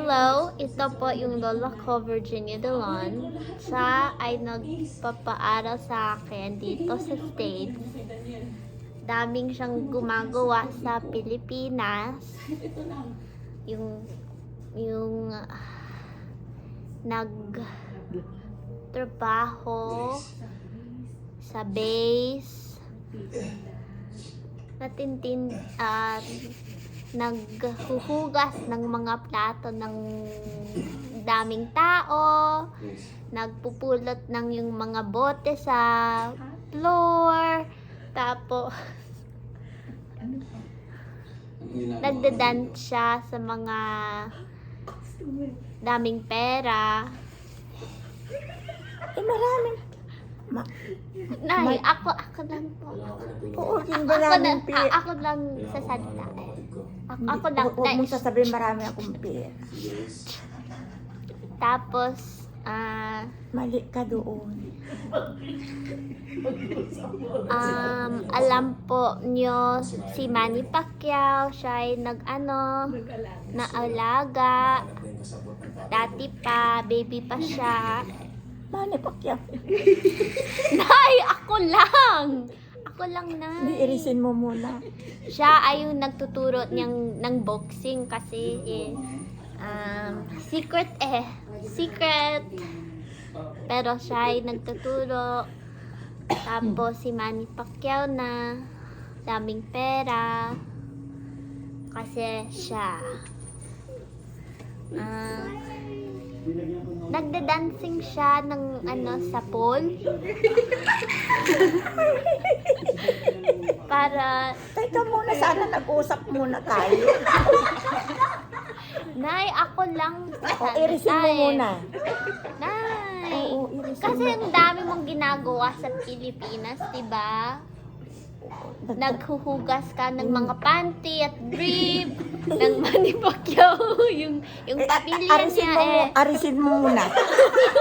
Hello, ito po yung lola ko, Virginia Delon. Siya ay nagpapaaral sa akin dito sa States. Daming siyang gumagawa sa Pilipinas. Yung nagtrabaho sa base, naghuhugas ng mga plato ng daming tao, nagpupulot ng yung mga bote sa floor, tapos nagdadance siya sa mga daming pera. Maraming. Nay, ako lang po. Oo, yung maraming pera. Ako lang sasalita. Ako lang. Huwag mong sasabihin marami akong pera. Tapos, Mali ka doon. alam po nyo si Manny Pacquiao, siya ay naalaga. Dati pa, baby pa siya. Mani Pacquiao. Nay, ako lang, Nay. Hindi, irisin mo muna. Siya ay yung nagtuturo ng boxing kasi secret. Pero siya ay nagtuturo. Tapos si Manny Pacquiao na daming pera kasi siya nagda-dancing siya ng sa pool. Para Teka muna, sana nag-usap muna tayo. Nay, ako lang O, irisin mo muna. Nay, Oo, irisin kasi mo. ang dami mong ginagawa sa Pilipinas, 'di ba? Naghuhugas ka ng mga panty at brief ng Manny Pacquiao, yung pamilya Arisin niya mo, arisin mo muna.